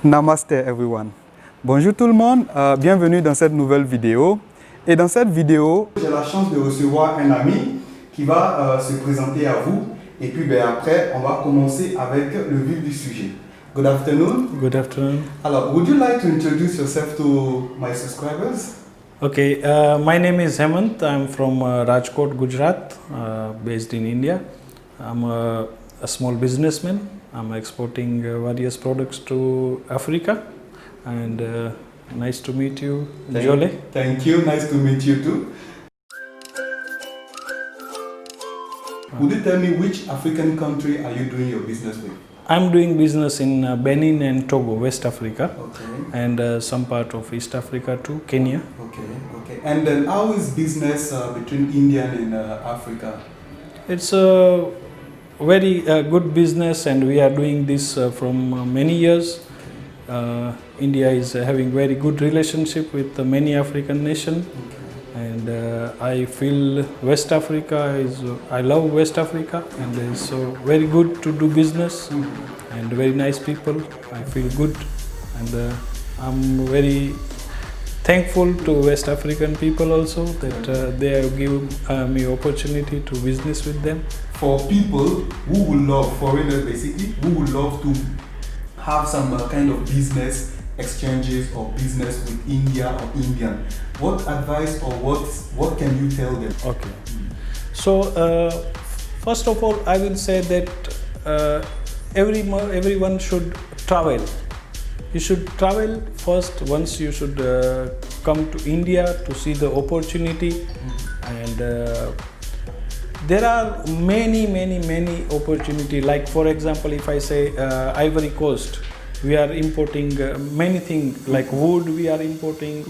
Namaste everyone. Bonjour tout le monde, bienvenue dans cette nouvelle vidéo. Et dans cette vidéo, j'ai la chance de recevoir un ami qui va se présenter à vous. Et puis après, on va commencer avec le vif du sujet. Good afternoon. Good afternoon. Alors, would you like to introduce yourself to my subscribers? Okay, my name is Hemant. I'm from Rajkot, Gujarat, based in India. I'm a small businessman. I'm exporting various products to Africa. And nice to meet you, Jole. Thank you. Nice to meet you too. Would you tell me which African country are you doing your business with? I'm doing business in Benin and Togo, West Africa, Okay. and some part of East Africa too, Kenya. Okay. And then how is business between India and Africa? It's a very good business, and we are doing this from many years. India is having very good relationship with many African nations, and I feel West Africa is, I love West Africa, and it's so very good to do business and very nice people. I feel good, and I'm very thankful to West African people also that they have given me opportunity to business with them. For people who would love, foreigners basically, who would love to have some kind of business exchanges or business with India or Indian, what advice or what can you tell them? Okay. So first of all, I will say that everyone should travel. You should travel first. Once you should come to India to see the opportunity, and there are many opportunity. Like for example, if I say Ivory Coast, we are importing many things like wood. We are importing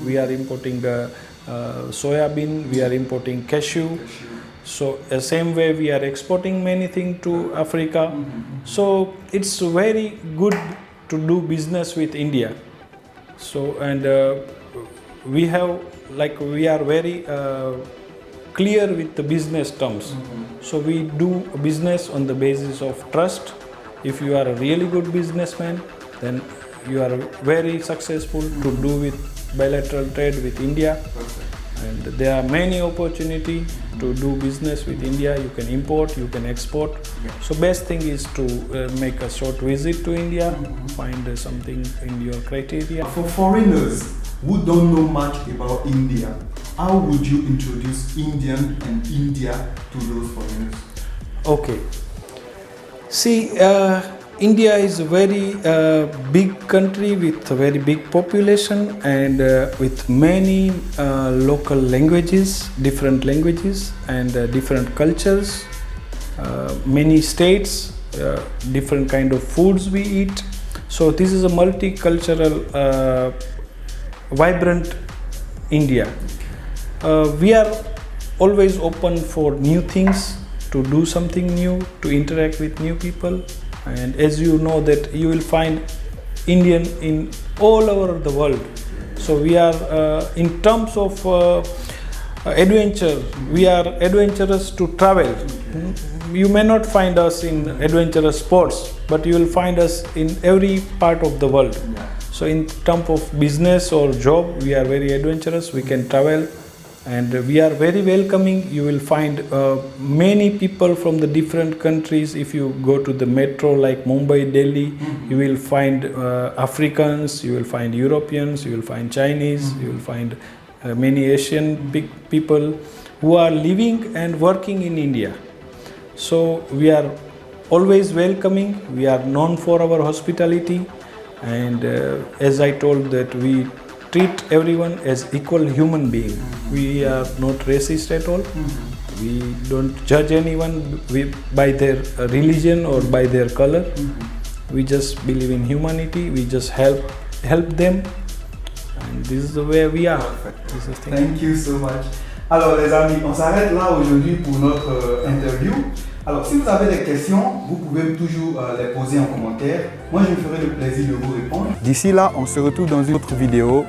soybean. We are importing cashew. So same way we are exporting many things to Africa. So it's very good to do business with India. So and we are very clear with the business terms. So we do business on the basis of trust. If you are a really good businessman, then you are very successful to do with bilateral trade with India. And there are many opportunities to do business with India. You can import, you can export. So best thing is to make a short visit to India, find something in your criteria. For foreigners who don't know much about India, how would you introduce Indian and India to those foreigners? Okay. See, India is a very big country with a very big population, and with many local languages, different languages, and different cultures, many states, different kind of foods we eat. So this is a multicultural, vibrant India. We are always open for new things, to do something new, to interact with new people. And as you know that you will find Indian in all over the world. So we are in terms of adventure, we are adventurous to travel. You may not find us in adventurous sports, but you will find us in every part of the world. So in terms of business or job, we are very adventurous, we can travel. And we are very welcoming. You will find many people from the different countries. If you go to the metro like Mumbai, Delhi, you will find Africans, you will find Europeans, you will find Chinese, you will find many Asian big people who are living and working in India. So we are always welcoming. We are known for our hospitality, and as I told that we treat everyone as equal human being. We are not racist at all. We don't judge anyone by their religion or by their color. We just believe in humanity. We just help them, and this is the way we are. Thank you so much. Alors les amis, on s'arrête là aujourd'hui pour notre interview. Alors si vous avez des questions, vous pouvez toujours les poser en commentaire. Moi je me ferai le plaisir de vous répondre. D'ici là, on se retrouve dans une autre vidéo.